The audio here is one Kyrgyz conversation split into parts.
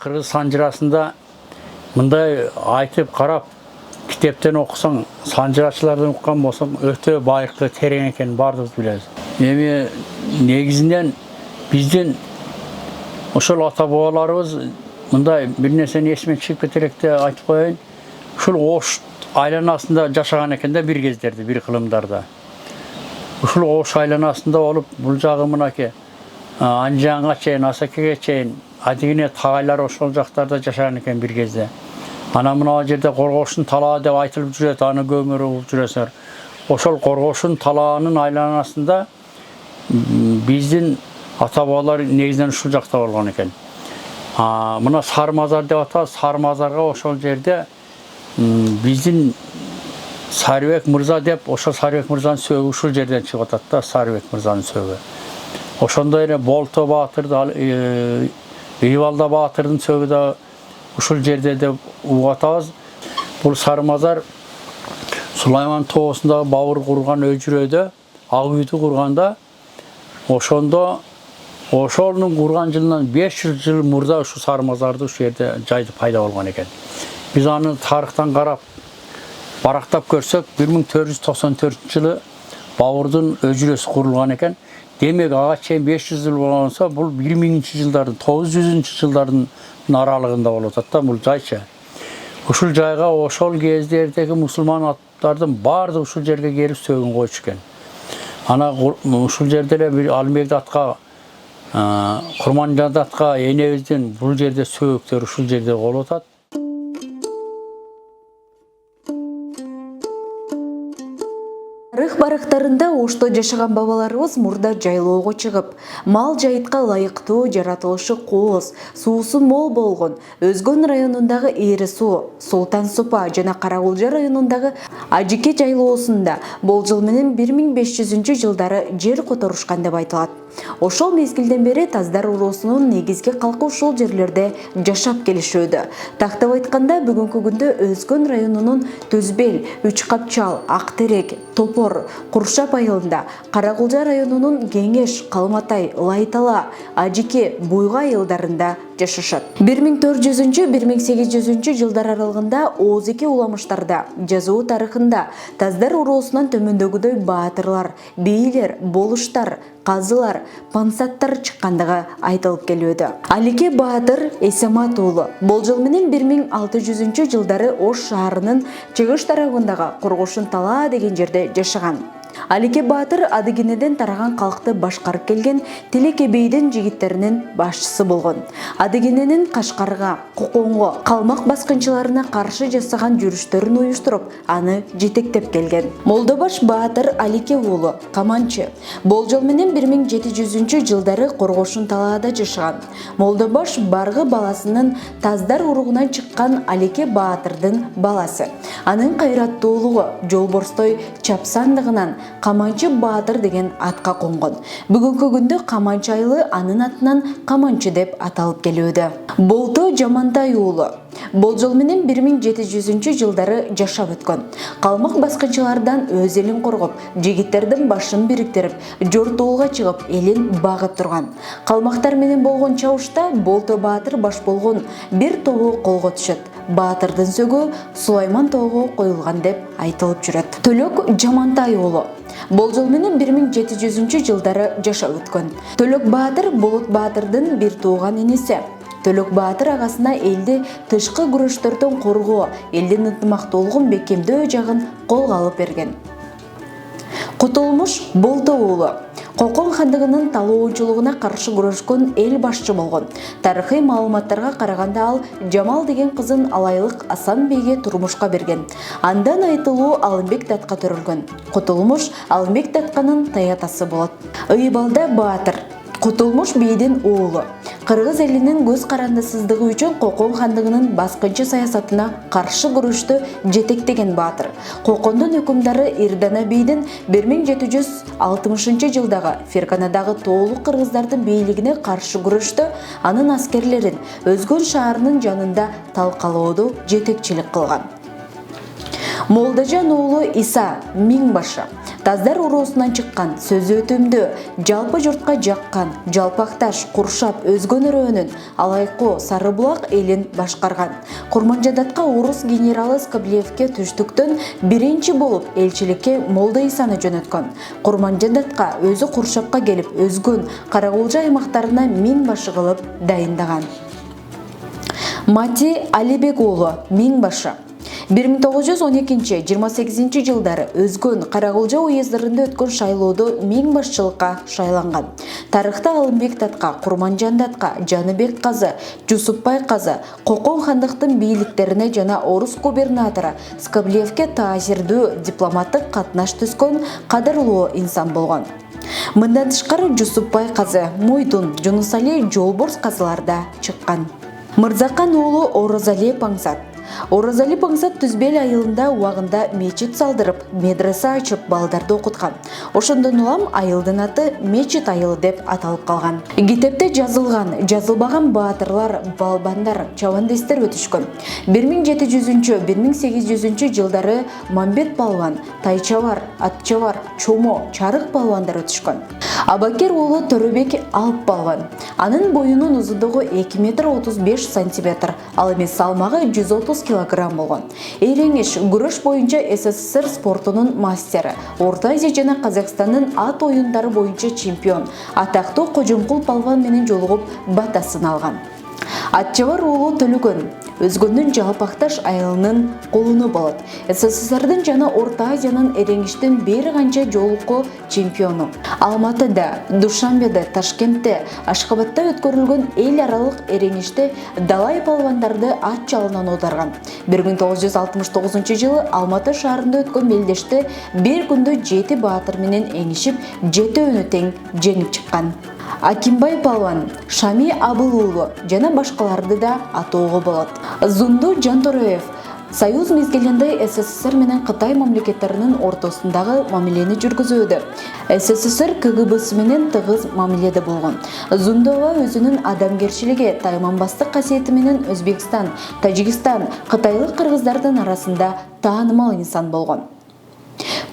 Кыргыз санжырасында мындай айтып карап китептен окусаң, санжырачылардан уккан болсоң, өтө байыктуу, терең экенин баардыгыбыз билебиз. Эми негизинен биздин ошол ата бабаларыбыз мындай бир нерсени эсиме чыгып кете электе айтып коеюн. Ушул Ош айланасында жашаган экен да бир кездерде, бир кылымдарда. Ушул Ош айланасында болуп, бул жагы мынакей Анжанга чейин, Асакеге чейин адигине тагайлар ошол жактарда жашаган экен бир кезде. Ана мына жерде Коргоштун талаа деп айтылып жүрөт, аны көмүр угуп жүрөсүңөр. Ошол Коргоштун талаанын айланасында биздин ата бабалар негизинен ушул жакта болгон экен. Мына Сармазар деп атабыз. Сармазарга ошол жерде биздин Сарыбек мырза деп, ошол Сарыбек мырзанын сөөгү ушул жерден чыгып атат да, Сарыбек мырзанын сөөгү. Ошондой эле Болто Баатырды, Ибалда Баатырдын сөөгү да ушул жерде деп угуп атабыз. Бул Сармазар Сулайман тоосундагы Бабыр курган өчүрөдө, Ак үйдү курганда, ошондо ошонун курган жылынан 500 жыл мурда ушу Сармазарды ушул жерде жайды пайда болгон экен. Биз аны тарыхтан карап барактап көрсөк, 1494-жылы Бабырдын өчүрөсү курулган экен. Демек, ага чейин 500 жыл болгонсо, бул 1000-жылдардын, 900-жылдардын аралыгында болуп атат да бул жайчы. Ушул жайга ошол кездердеги мусулман аттардын баардыгы ушул жерге келип сөөгүн койчу экен. Ана ушул жерде эле бир Алимбек атка, Курманжан атка энебиздин бул жерде сөөктөр ушул жерде болуп атат. Тарых барактарында Ошто жашаган бабаларыбыз мурда жайлоого чыгып, мал жайытка ылайыктуу жаратылышы кооз, суусу мол болгон Өзгөн районундагы Эри суу, Султан Супа жана Каракулжа районундагы Ажике жайлоосунда болжол менен 1500-жылдары жер которушкан деп айтылат. Ошол мезгилден бери Таздар уруусунун негизги калкы ушул жерлерде жашап келишүүдө. Тактап айтканда, бүгүнкү күндө Өзгөн районунун Төзбел, Үч Капчал, Актерек, Топор, Куршап айылында, Каракулжа районунун Кеңеш, Калматай, Лайтала, Ажике, Буйга айылдарында жашашат. 1400-1800 жылдар аралыгында Ооз-эки уламыштарда жазуу тарыхында Таздар уруусунан төмөндөгүдөй баатырлар, бийлер, болуштар, казылар, пансаттар чыккандыгы айтылып келүүдө. Алике Баатыр Эсемат уулу болжол менен 1600-жылдары Ош шаарынын чыгыш тарабындагы Коргоштун талаа деген жерде жашаган. Алике Баатыр Адыгенеден тараган калкты башкарып келген Тилеке бейдин жигиттеринин башчысы болгон. Адыгененин Кашкарга, Коконго, калмак баскынчыларына каршы жасаган жүрүштөрүн уюштуруп, аны жетектеп келген. Молдобаш Баатыр Алике уулу каманчы. Болжол менен 1700-жылдары Коргоштун талаада жашаган. Молдобаш Баргы баласынын Таздар уругунан чыккан Алике Баатырдын баласы. Анын кайраттуулугу жолборстой чапсандыгынан Каманчы Баатыр деген атка конгон. Бүгүнкү күндө Каманчы айылы анын атынан Каманчы деп аталып келүүдө. Болто Жамантай уулу болжол менен 1700-жылдары жашап өткөн. Калмак баскынчылардан өз элин коргоп, жигиттердин башын бириктирип, жортуулга чыгып, элин багып турган. Калмактар менен болгон чабышта Болто Баатыр баш болгон бир тобу колго түшөт. Баатырдын сөөгү Сулайман тоого коюлган деп айтылып жүрөт. Төлөк Жамантай уулу болжол менен 1700-жылдары жашап өткөн. Төлөк Баатыр Болот Баатырдын бир тууган иниси. Төлөк Баатыр агасына элди тышкы күрөштөрдөн коргоо, элдин ынтымактуулугун бекемдөө жагын колго алып берген. Кутулмуш Болто уулу Кокон хандыгынын талоочулугуна каршы күрөшкөн эл башчы болгон. Тарыхый маалыматтарга караганда ал Жамал деген кызын алайлык Асан бейге турмушка берген. Андан айтылуу Алымбек датка төрөлгөн. Кутулмуш Алымбек датканын таятасы болот. Ыйбалда Баатыр Кутулмуш бейдин уулу. Кыргыз элинин көз карандысыздыгы үчүн Кокон хандыгынын баскынчы саясатына каршы күрөштү жетектеген Баатыр. Кокондун өкүмдары Ирдана бейдин 1760-жылдагы Ферганадагы тоолук кыргыздардын бийлигине каршы күрөштү, анын аскерлерин Өзгөн шаарынын жанында талкалоодо жетекчилик кылган. Молдажан уулу Иса Миңбашы Таздар уруусунан чыккан сөз өтүмдүү, жалпы журтка жаккан, жалпакташ, куршап, өзгөн өрөөнүн Алайкоо, Сарыбулак элин башкарган. Курманжадатка урус генералы Скоблевке түштүктөн биринчи болуп элчиликке Молда Исаны жөнөткөн. Курманжадатка өзү Куршапка келип, өзгөн Карагулжа аймактарына миңбашы кылып дайындаган. Мати Алибек уулу миңбашы 1912-28 жылдары өзгөн Карагулжа уездеринде өткөн шайлоодо миңбашчылыкка шайланган. Тарыхта Алымбек татка, Курманжан татка, Жаныбек казы, Жусупбай казы Кокон хандыктын бийликтерине жана орус губернатору Скоблевке таасирдүү дипломаттык катнаш түзгөн кадырлуу инсан болгон. Мындан тышкары Жусупбай казы, Мойдун, Жунусали, Жолборс казыларда чыккан. Мырзакан уулу Оразали Паңсат. Оразали Паңсат Түзбел айылында убагында мечит салдырып, медресе ачып, балдарды окуткан. Ошондон улам айылдын аты Мечит айылы деп аталып калган. Китепте жазылган, жазылбаган баатырлар, балбандар, чабандестер өтүшкөн. 1700-1800 жылдары Мамбет балбан, Тайчабар, Атчабар, Чомо, Чарык балбандар өтүшкөн. Абакер уулу Төрөбек Алп балбан. Анын боюнун узундугу 2 метр 35 сантиметр, ал эми салмагы 130 килограмм болгон. Эреңиш күрөш боюнча СССР спортунун мастери, Орто Азия жана Казакстандын ат оюндары боюнча чемпион, атактуу Кожомкул балбан менен жолугуп батасын алган. Атчабар уулу Төлөгөн өзгөндүн жалпакташ айылынын колуну болот. СССРдин жана Орто Азиянын эреңиштен бери канча жолуку чемпиону. Алматыда, Душанбеде, Ташкентте, Ашкабадта өткөрүлгөн эл аралык эреңиште далай балбандарды ат жалынан оодарган. 1969 жылы Алматы шаарында өткөн белдеште бир күндө 7 баатыр менен эңишип, 7 тең жеңип чыккан. Акимбай палван, Шами Абыл уулу жана башкаларды да атоого болот. Зунду Жантороев Союз мезгилинде СССР менен Кытай мамлекеттеринин ортосундагы мамилени жүргүзүүдө. СССР КГБсы менен тыгыз мамиледе болгон. Зундова өзүнүн адамгерчилиги, тайманбастык касиети менен Өзбекстан, Тажикстан, кытайлык кыргыздардын арасында таанымал инсан болгон.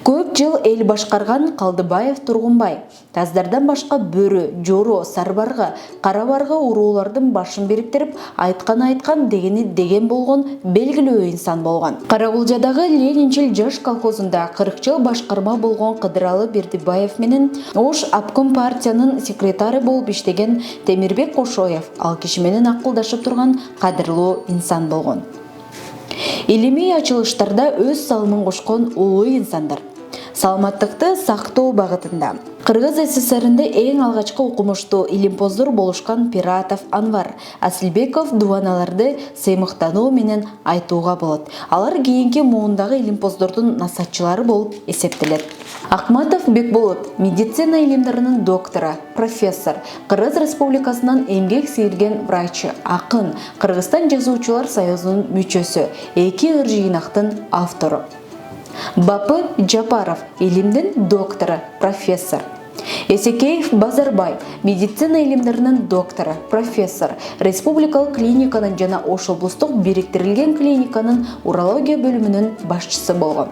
Көп жыл эл башкарган Калдыбаев Тургунбай, таздардан башка Бөрү, Жоро, Сарбарга, Карабарга уруулардын башын бириктирип, айткан дегени деген болгон белгилүү инсан болгон. Карагулжадагы Ленинчил жаш колхозунда 40 жыл башкарма болгон Кыдыралы Бердибаев менен Ош обком партиянын секретары болуп иштеген Темирбек Кошоев ал киши менен акылдашып турган кадырлуу инсан болгон. Илимий ачылыштарда өз салымын кошкон улуу инсандар. Саламаттыкты сактоо багытында. Кыргыз СССРинде эң алгачкы окумуштуу илимпоздор болушкан Пиратов Анвар, Асилбеков дубаналарды сыймыктануу менен айтууга болот. Алар кийинки муундагы илимпоздордун насатчылары болуп эсептелет. Акматов Бекболот, медицина илимдарынын доктору, профессор, Кыргыз Республикасынын эмгек сийилген врачы, акын, Кыргызстан жазуучулар союзунун мүчөсү, 2 ыр жыйнактын автору. Бапы Жапаров, илимдин доктору, профессор. Эсекеев Базарбай, медицина илимдарынын доктору, профессор, республикалык клиниканын жана Ош облустук бириктирилген клиниканын урология бөлүмүнүн башчысы болгон.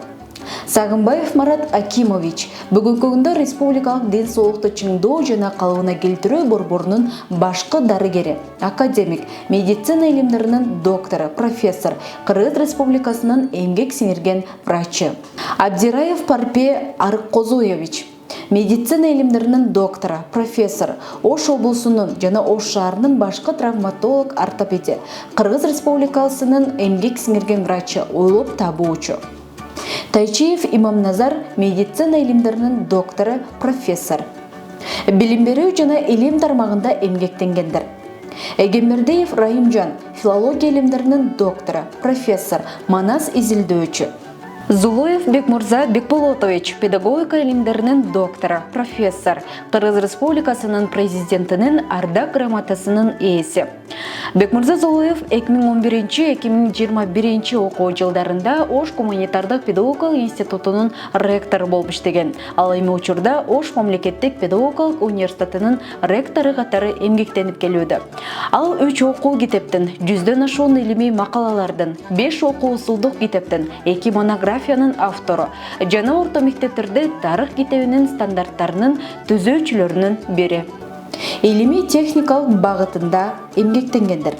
Сагынбаев Марат Акимович, бүгүнкү күндө республикалык ден соолукту чыңдоо жана калыбына келтирүү борборунун башкы дарыгери, академик, медицина илимдарынын доктору, профессор, Кыргыз Республикасынын эмгек сиңирген врачы. Абдираев Парпе Арыккозуевич, медицина илимдарынын доктору, профессор, Ош облусунун жана Ош шаарынын башкы травматолог, ортопеди, Кыргыз Республикасынын эмгек сиңирген врачы, ойлоп табуучу. Тайчиев Имамназар, медицина илимдарынын доктору, профессор. Билим берүү жана илим тармагында эмгектенгендер. Эгембердиев Райымжан, филология илимдарынын доктору, профессор, Манас изилдөөчү. Зулуев Бекмурза Бекболотович, педагогика илимдарынын доктору, профессор, Кыргыз Республикасынын президентинин ардак грамотасынын ээси. Бекмурза Зулуев 2011-2021 окуу жылдарында Ош гуманитардык педагогикалык институтунун ректору болуп иштеген. Ал эми учурда Ош мамлекеттик педагогикалык университетинин ректору катары эмгектенип келүүдө. Ал 3 окуу китептин, 100дөн ашуун илимий макалалардын, 5 окуу усулдук китептин, 2 монография географиянын автору, жана орто мектептерде тарых китебинин стандарттарынын түзүүчүлөрүнүн бири. Илимий техникалык багытында эмгектенгендер.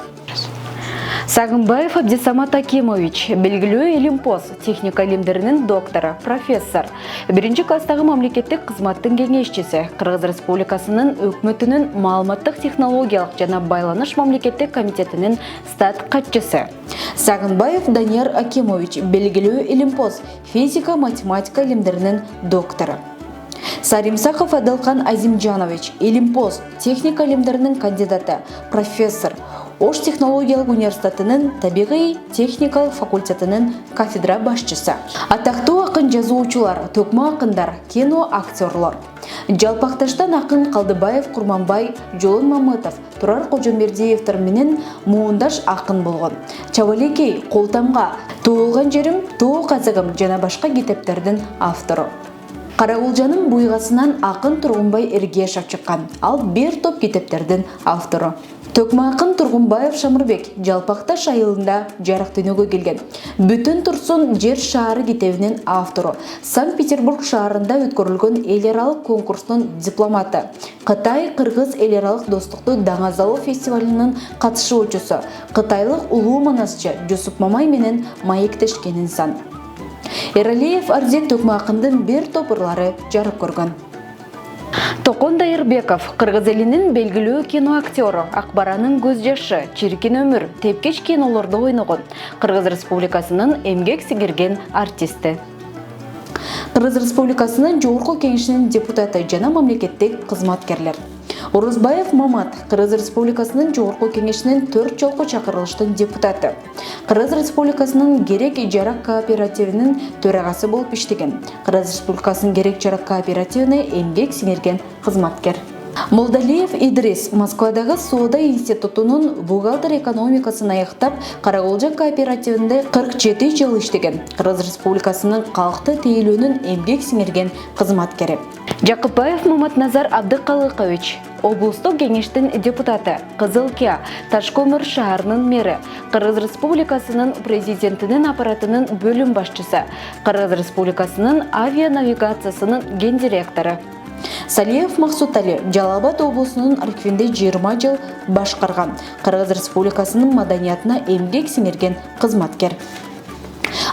Сагынбаев Абдисамат Акимович, белгилүү Илимпоз техника илимдеринин доктору, профессор, 1-класстагы мамлекеттик кызматтын кеңешчиси, Кыргыз Республикасынын өкмөтүнүн маалыматтык технологиялык жана байланыш мамлекеттик комитетинин стат катчысы. Сагынбаев Данияр Акимович, белгилүү Илимпоз физика-математика илимдеринин доктору. Саримсаков Адалхан Азимжанович, Илимпоз техника илимдеринин кандидаты, профессор, Ош технологиялык университетинин табигый техникалык факультетинин кафедра башчысы. Атактуу акын жазуучулар, төкмө акындар, кино актерлор. Жалпакташтан акын Калдыбаев, Курманбай, Жолон Мамытов, Турар Кожомбердиевтер менен муундаш акын болгон. Чабалекей, Колтамга, Туулган жерим, Туу казыгым жана башка китептердин автору. Карагулжанын буйгасынан акын Тургунбай Эргешев чыккан. Ал бир топ китептердин автору. Төкмө акын Тургунбаев Шамырбек Жалпакташ айылында жарык дүнөгө келген. Бүтүн турсун жер шаары китебинин автору. Санкт-Петербург шаарында өткөрүлгөн эл аралык конкурстун дипломаты. Кытай-Кыргыз эл аралык достукту Даңазалуу фестивалынын катышуучусу. Кытайлык улуу манасчы Жусуп Мамай менен маектешкен инсан. Эралиев Арзек төкмө акындын бир топ ырлары жарык көргөн. Токон Дайырбеков, Кыргыз элинин белгилүү кино актеру, Акбаранын көз жашы, Чиркин өмүр, Тепкеч кинолордо ойногон, Кыргыз Республикасынын эмгек сиңирген артисти. Кыргыз Республикасынын Жогорку Кеңешинин депутаты жана мамлекеттик кызматкерлер. Орозбаев Мамат, Кыргыз Республикасынын Жогорку Кеңешинин 4 жолку чакырылыштын депутаты. Кыргыз Республикасынын Керек жарак кооперативинин төрагасы болуп иштеген. Кыргыз Республикасынын Керек жарак кооперативине эмгек сиңирген кызматкер. Молдалиев Идрис, Москвадагы Соода институтунун бухгалтер экономикасын аяктап, Карагулжа кооперативинде 47 жыл иштеген. Кыргыз Республикасынын калкты тейлөөнүн эмгек сиңирген кызматкери. Жакыпбаев Маматназар Абдыкалыкович, облустук кеңештин депутаты, Кызылкия, Ташкөмүр шаарынын мэри, Кыргыз Республикасынын президентинин аппаратынын бөлүм башчысы, Кыргыз Республикасынын авианавигациясынын гендиректору. Салиев Максутали Жалал Абад облусунун архивинде 20 жыл башкарган. Кыргыз Республикасынын маданиятына эмгек сиңирген кызматкер.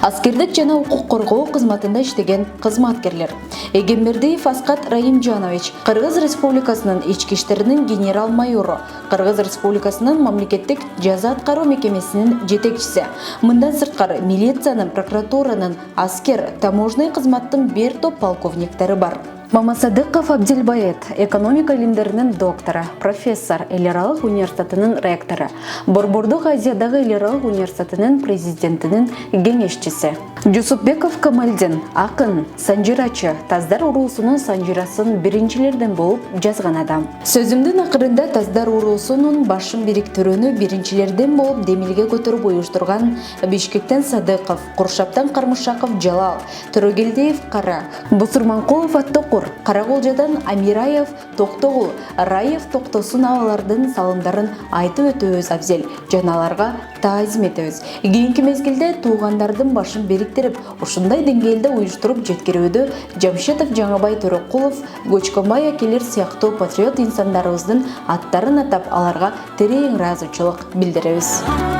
Аскердик жана укук коргоо кызматында иштеген кызматкерлер. Эгембердиев Аскат Раимжанович, Кыргыз Республикасынын ички иштеринин генерал-майору, Кыргыз Республикасынын мамлекеттик жаза аткаруу мекемесинин жетекчиси. Мындан сырткары милициянын, прокуратуранын, аскер, таможный кызматтын бир топ полковниктери бар. Мамасадыков Абдилбает, экономика илимдеринин доктору, профессор, эл аралык университетинин ректору, Борбордук Азиядагы эл аралык университетинин президентинин кеңешчиси. Жусупбеков Камалдин, акын, санжирачы, Таздар уруусунун санжирасын биринчилерден болуп жазган адам. Сөзүмдүн акырында Таздар уруусунун башын бириктирүүнү биринчилерден болуп демилге көтөрүп уюштурган Бишкектен Садыков, Куршаптан Кармышаков Жалал, Төрөгелдиев Кара, Бусурманкулов Аттокур, Карагулжадан Амираев Токтогул, Раев Токтосун абалардын салымдарын айтып өтөбүз абзел, жаналарга таазим этебиз. Кийинки мезгилде туугандардын башын бириктирип, ушундай деңгээлде уюштуруп жеткирүүдө Жамшитов Жаңабай Төрөкулов, Көчкөнбай акелер сыяктуу патриот инсандарыбыздын аттарын атап, аларга терең ыраазычылык билдиребиз.